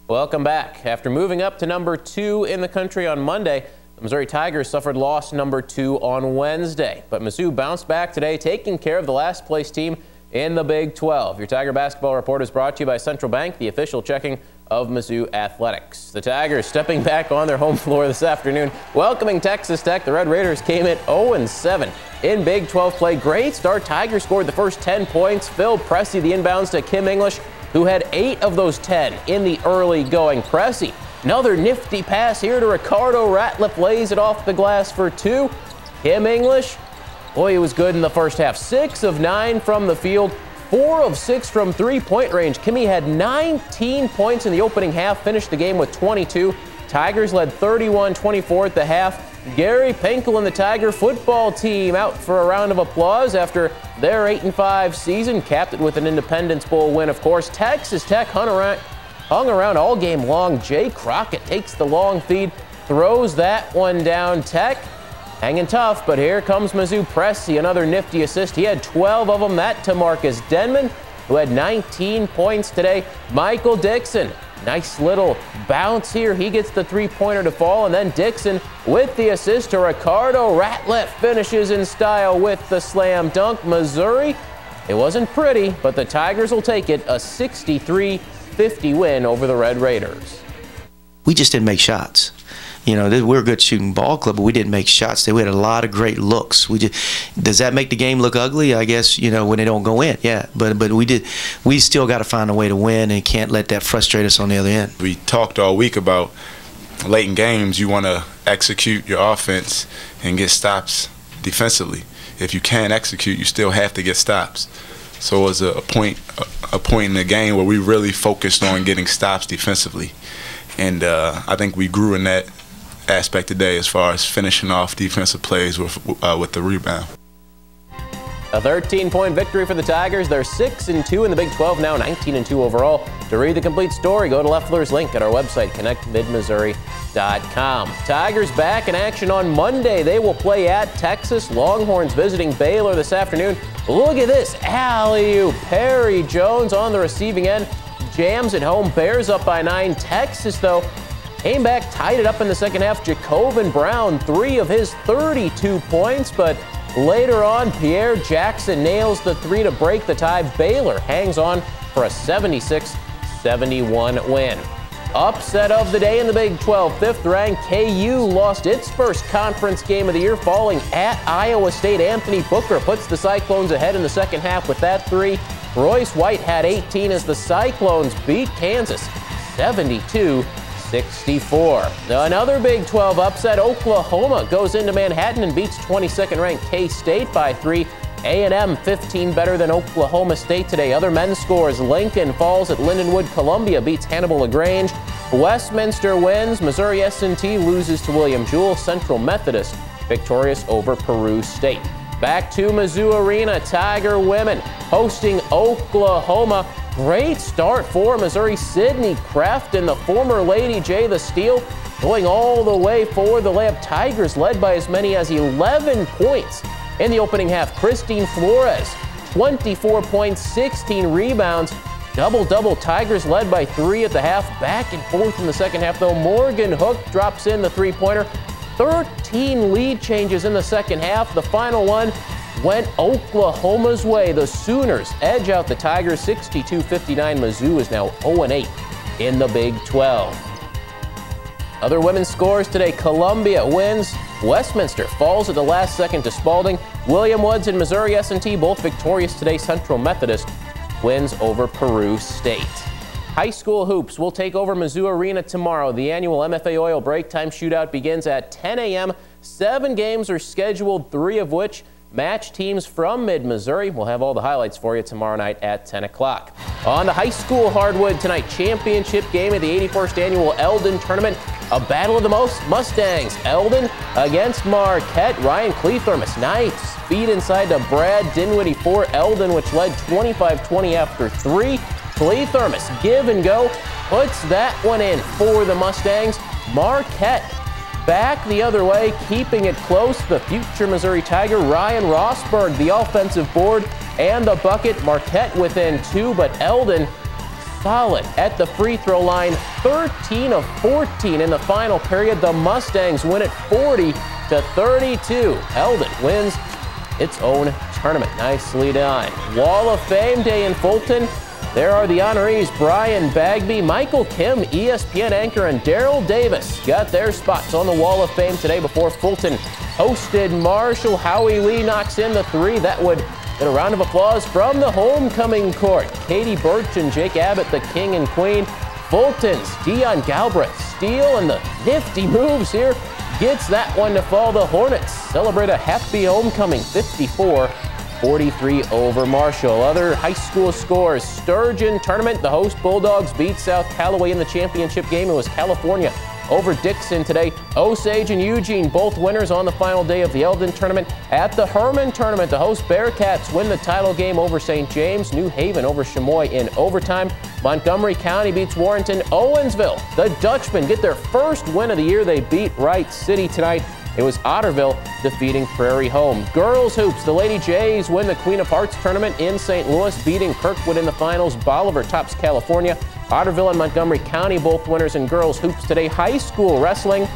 Welcome back. After moving up to number 2 in the country on Monday, the Missouri Tigers suffered loss number 2 on Wednesday. But Mizzou bounced back today, taking care of the last place team in the Big 12. Your Tiger Basketball Report is brought to you by Central Bank, the official checking of Mizzou athletics. The Tigers stepping back on their home floor this afternoon, welcoming Texas Tech. The Red Raiders came in 0-7 in Big 12 play. Great start. Tigers scored the first 10 points. Phil Pressey, the inbounds to Kim English, who had 8 of those 10 in the early going. Pressey, another nifty pass here to Ricardo. Ratliff lays it off the glass for 2. Kim English, boy, he was good in the first half. 6 of 9 from the field, 4 of 6 from three-point range. Kimmy had 19 points in the opening half, finished the game with 22. Tigers led 31-24 at the half. Gary Pinkel and the Tiger football team out for a round of applause after their 8-5 season, capped it with an Independence Bowl win, of course. Texas Tech hung around all game long. Jay Crockett takes the long feed, throws that one down. Tech hanging tough, but here comes Mizzou. Pressey, another nifty assist. He had 12 of them. That to Marcus Denman, who had 19 points today. Michael Dixon, nice little bounce here. He gets the three-pointer to fall, and then Dixon with the assist to Ricardo. Ratliff finishes in style with the slam dunk. Missouri, it wasn't pretty, but the Tigers will take it, a 63-50 win over the Red Raiders. We just didn't make shots. You know, we're a good shooting ball club, but we didn't make shots. We had a lot of great looks. Does that make the game look ugly? I guess, you know, when they don't go in, yeah. But we still got to find a way to win and can't let that frustrate us on the other end. We talked all week about late in games, you want to execute your offense and get stops defensively. If you can't execute, you still have to get stops. So it was a point in the game where we really focused on getting stops defensively. And I think we grew in that aspect today as far as finishing off defensive plays with the rebound. A 13-point victory for the Tigers. They're 6-2 in the Big 12 now, 19-2 overall. To read the complete story, go to Leffler's link at our website, connectmidmissouri.com. Tigers back in action on Monday. They will play at Texas. Longhorns visiting Baylor this afternoon. Look at this alley-oop. Perry Jones on the receiving end. Jams at home. Bears up by 9. Texas, though, came back, tied it up in the second half. Jacobin Brown, 3 of his 32 points, but later on, Pierre Jackson nails the 3 to break the tie. Baylor hangs on for a 76-71 win. Upset of the day in the Big 12. 5th-ranked KU lost its first conference game of the year, falling at Iowa State. Anthony Booker puts the Cyclones ahead in the second half with that 3. Royce White had 18 as the Cyclones beat Kansas 72-64. Another Big 12 upset. Oklahoma goes into Manhattan and beats 22nd-ranked K-State by 3. A&M 15 better than Oklahoma State today. Other men's scores: Lincoln falls at Lindenwood. Columbia beats Hannibal LaGrange. Westminster wins. Missouri S&T loses to William Jewell. Central Methodist victorious over Peru State. Back to Mizzou Arena. Tiger women hosting Oklahoma. Great start for Missouri. Sydney Kraft and the former Lady J, the steal, going all the way for the layup. Tigers led by as many as 11 points in the opening half. Christine Flores, 24 points, 16 rebounds. Double-double. Tigers led by 3 at the half. Back and forth in the second half, though. Morgan Hook drops in the three-pointer. 13 lead changes in the second half. The final one went Oklahoma's way. The Sooners edge out the Tigers 62-59. Mizzou is now 0-8 in the Big 12. Other women's scores today: Columbia wins. Westminster falls at the last second to Spalding. William Woods and Missouri S&T both victorious today. Central Methodist wins over Peru State. High school hoops will take over Mizzou Arena tomorrow. The annual MFA Oil Break Time Shootout begins at 10 a.m. 7 games are scheduled, 3 of which match teams from mid-Missouri. We'll have all the highlights for you tomorrow night at 10 o'clock. On the high school hardwood tonight, championship game of the 81st Annual Eldon Tournament. A battle of the Mustangs. Eldon against Marquette. Ryan Cleathermos, nice feed inside to Brad Dinwiddie for Eldon, which led 25-20 after 3. Cleathermos, give and go, puts that one in for the Mustangs. Marquette back the other way, keeping it close. The future Missouri Tiger, Ryan Rosberg, the offensive board and the bucket. Marquette within 2, but Eldon solid at the free throw line, 13 of 14 in the final period. The Mustangs win it 40-32. Eldon wins its own tournament. Nicely done. Wall of Fame Day in Fulton. There are the honorees Brian Bagby, Michael Kim, ESPN anchor, and Daryl Davis got their spots on the Wall of Fame today before Fulton hosted Marshall. Howie Lee knocks in the three. That would get a round of applause from the homecoming court. Katie Birch and Jake Abbott, the king and queen. Fulton's Dion Galbraith steal and the nifty moves here. Gets that one to fall. The Hornets celebrate a happy homecoming, 54-43 over Marshall. Other high school scores: Sturgeon tournament. The host Bulldogs beat South Callaway in the championship game. It was California over Dixon today. Osage and Eugene, both winners on the final day of the Eldon tournament. At the Herman tournament, the host Bearcats win the title game over St. James. New Haven over Chamois in overtime. Montgomery County beats Warrenton. Owensville, the Dutchmen, get their first win of the year. They beat Wright City tonight. It was Otterville defeating Prairie Home. Girls hoops, the Lady Jays win the Queen of Hearts tournament in St. Louis, beating Kirkwood in the finals. Bolivar tops California. Otterville and Montgomery County, both winners in girls hoops today. High school wrestling,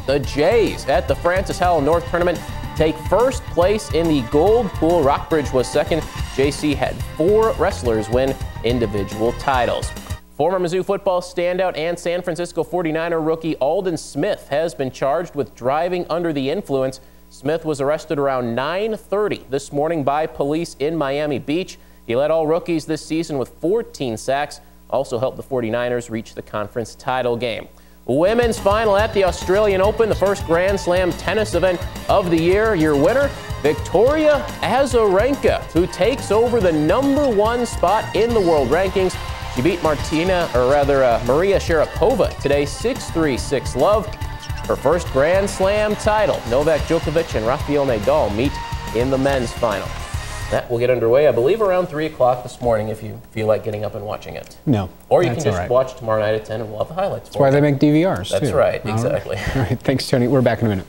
the Jays at the Francis Howell North tournament take first place in the gold pool. Rockbridge was second. JC had 4 wrestlers win individual titles. Former Mizzou football standout and San Francisco 49er rookie Alden Smith has been charged with driving under the influence. Smith was arrested around 9:30 this morning by police in Miami Beach. He led all rookies this season with 14 sacks, also helped the 49ers reach the conference title game. Women's final at the Australian Open, the first Grand Slam tennis event of the year. Your winner, Victoria Azarenka, who takes over the #1 spot in the world rankings. She beat Maria Sharapova today, 6-3, 6-love. Her first Grand Slam title. Novak Djokovic and Rafael Nadal meet in the men's final. That will get underway, I believe, around 3 o'clock this morning if you feel like getting up and watching it. No. Or you can just watch tomorrow night at 10 and we'll have the highlights. That's why they make DVRs, That's too. right, exactly. All right, thanks, Tony. We're back in a minute.